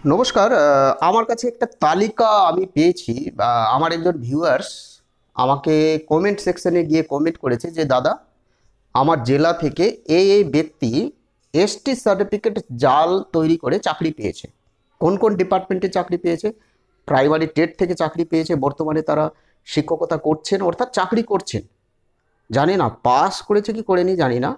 নমস্কার। আমার কাছে একটা তালিকা আমি পেয়েছি। আমার একজন ভিউয়ার্স আমাকে কমেন্ট সেকশনে গিয়ে কমেন্ট করেছে যে দাদা, আমার জেলা থেকে এই ব্যক্তি এসটি সার্টিফিকেট জাল তৈরি করে চাকরি পেয়েছে। কোন কোন ডিপার্টমেন্টে চাকরি পেয়েছে? প্রাইমারি টেট থেকে চাকরি পেয়েছে, বর্তমানে তারা শিক্ষকতা করছেন, অর্থাৎ চাকরি করছেন। জানি না পাস করেছে কি করেনি জানি না,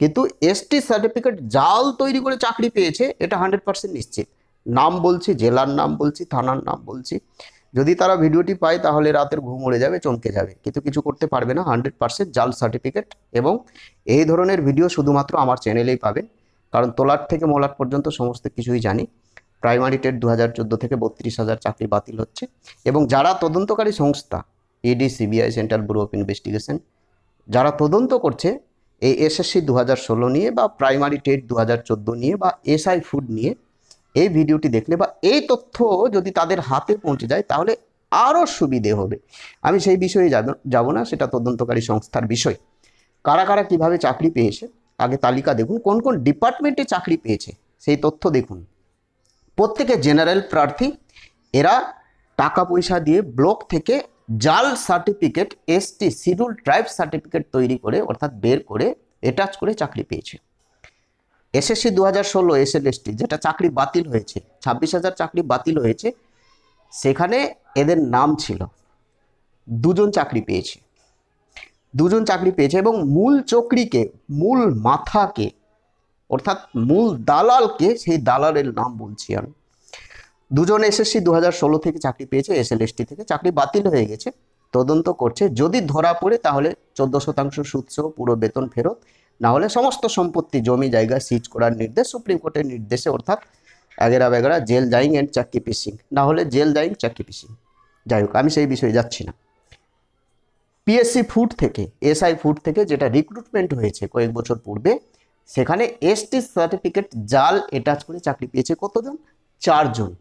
কিন্তু এসটি সার্টিফিকেট জাল তৈরি করে চাকরি পেয়েছে, এটা 100% নিশ্চিত। নাম বলছি, জেলার নাম বলছি, থানার নাম বলছি। যদি তারা ভিডিওটি পায় তাহলে রাতের ঘুম উড়ে যাবে, চমকে যাবে, কিন্তু কিছু করতে পারবে না। 100% জাল সার্টিফিকেট। এবং এই ধরনের ভিডিও শুধুমাত্র আমার চ্যানেলেই পাবেন, কারণ তোলার থেকে মোলার পর্যন্ত সমস্ত কিছুই জানি। প্রাইমারি টেট 2014 থেকে 32,000 চাকরি বাতিল হচ্ছে। এবং যারা তদন্তকারী সংস্থা, ED, CBI, Central Bureau of Investigation, যারা তদন্ত করছে এই এসএসসি 2016 নিয়ে বা প্রাইমারি টেট 2014 নিয়ে বা এসআই ফুড নিয়ে, এই ভিডিওটি দেখলে বা এই তথ্য যদি তাদের হাতে পৌঁছে যায় তাহলে আরও সুবিধে হবে। আমি সেই বিষয়ে যাব না, সেটা তদন্তকারী সংস্থার বিষয়। কারা কারা কীভাবে চাকরি পেয়েছে আগে তালিকা দেখুন, কোন কোন ডিপার্টমেন্টে চাকরি পেয়েছে সেই তথ্য দেখুন। প্রত্যেকে জেনারেল প্রার্থী। এরা টাকা পয়সা দিয়ে ব্লক থেকে জাল certificate, ST schedule tribe certificate তৈরি করে, অর্থাৎ বের করে অ্যাটাচ করে চাকরি পেয়েছে। এসএসসি 2016 এসএলএসটি যেটা চাকরি বাতিল হয়েছে, 26,000 চাকরি বাতিল হয়েছে, সেখানে এদের নাম ছিল। দুজন চাকরি পেয়েছে, দুজন চাকরি পেয়েছে। এবং মূল চক্রীকে, মূল মাথাকে, অর্থাৎ মূল দালালকে, সেই দালালের নাম বলছি আমি। দুজন এসএসসি 2016 থেকে চাকরি পেয়েছে, এসএলএসটি থেকে চাকরি বাতিল হয়ে গেছে, তদন্ত করছে। যদি ধরা পড়ে তাহলে 14% সুদ সহ পুরো বেতন ফেরত, না হলে সমস্ত সম্পত্তি, জমি জায়গা সিজ করার নির্দেশ সুপ্রিম কোর্টের নির্দেশে, অর্থাৎ এগেরা বেগেরা জেল জাইং অ্যান্ড চাকরি পিসিং, না হলে জেল জাইং চাকরি পিসিং। যাই হোক, আমি সেই বিষয়ে যাচ্ছি না। পিএসসি ফুড থেকে, এসআই ফুড থেকে যেটা রিক্রুটমেন্ট হয়েছে কয়েক বছর পূর্বে, সেখানে এসটি সার্টিফিকেট জাল অ্যাটাচ করে চাকরি পেয়েছে কতজন? 4 জন।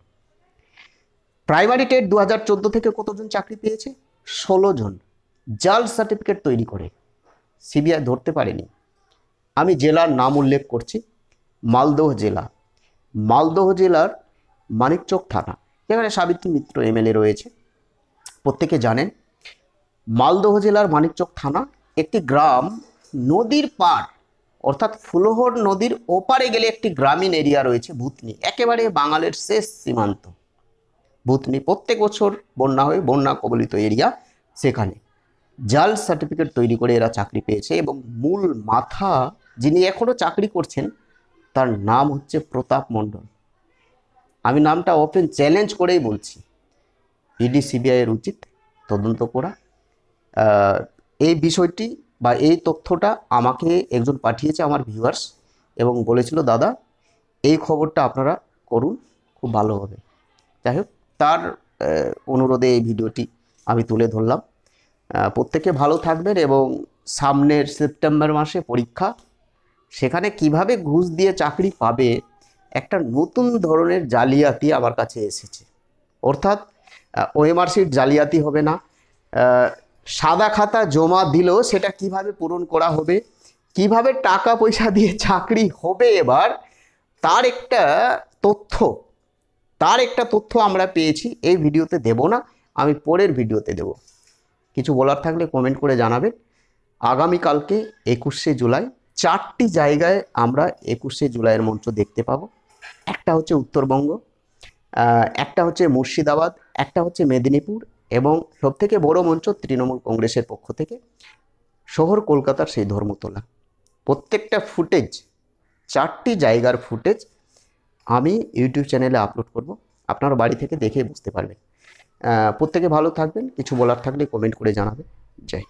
প্রাইমারি টেট 2014 থেকে কতজন চাকরি পেয়েছে? 16 জন। জাল সার্টিফিকেট তৈরি করে সিবিআই ধরতে পারেনি। আমি জেলার নাম উল্লেখ করছি, মালদহ জেলা। মালদহ জেলার মানিকচক থানা, যেখানে সাবিত্রী মিত্র এমএলএ রয়েছে, প্রত্যেকে জানেন। মালদহ জেলার মানিকচক থানা একটি গ্রাম, নদীর পাড়, অর্থাৎ ফুলহর নদীর ওপারে গেলে একটি গ্রামীণ এরিয়া রয়েছে, ভূতনি, একেবারে বাঙালির শেষ সীমান্ত। ভূতনি প্রত্যেক বছর বন্যা হয়, বন্যা কবলিত এরিয়া, সেখানে জাল সার্টিফিকেট তৈরি করে এরা চাকরি পেয়েছে। এবং মূল মাথা যিনি এখনো চাকরি করছেন, তার নাম হচ্ছে প্রতাপ মণ্ডল। আমি নামটা ওপেন চ্যালেঞ্জ করেই বলছি, ইডি সিবিআই এর উচিত তদন্ত করা। এই বিষয়টি বা এই তথ্যটা আমাকে একজন পাঠিয়েছে, আমার ভিউয়ার্স, এবং বলেছিল দাদা এই খবরটা আপনারা করুন, খুব ভালো হবে। যাই হোক, তার অনুরোধে এই ভিডিওটি আমি তুলে ধরলাম। প্রত্যেকে ভালো থাকবেন। এবং সামনের সেপ্টেম্বর মাসে পরীক্ষা, সেখানে কিভাবে ঘুষ দিয়ে চাকরি পাবে, একটা নতুন ধরনের জালিয়াতি আমার কাছে এসেছে। অর্থাৎ ওএমআর শিট জালিয়াতি হবে না, সাদা খাতা জমা দিলেও সেটা কিভাবে পূরণ করা হবে, কিভাবে টাকা পয়সা দিয়ে চাকরি হবে এবার, তার একটা তথ্য আমরা পেয়েছি। এই ভিডিওতে দেব না, আমি পরের ভিডিওতে দেব। কিছু বলার থাকলে কমেন্ট করে জানাবেন। আগামীকালকে 21শে জুলাই 4টি জায়গায় আমরা 21শে জুলাইয়ের মঞ্চ দেখতে পাবো। একটা হচ্ছে উত্তরবঙ্গ, একটা হচ্ছে মুর্শিদাবাদ, একটা হচ্ছে মেদিনীপুর, এবং সবথেকে বড় মঞ্চ তৃণমূল কংগ্রেসের পক্ষ থেকে শহর কলকাতার সেই ধর্মতলা। প্রত্যেকটা ফুটেজ, 4টি জায়গার ফুটেজ আমি ইউটিউব চ্যানেলে আপলোড করব, আপনার বাড়ি থেকে দেখে বুঝতে পারবেন। প্রত্যেকে ভালো থাকবেন। কিছু বলার থাকলে কমেন্ট করে জানাবেন। জয়।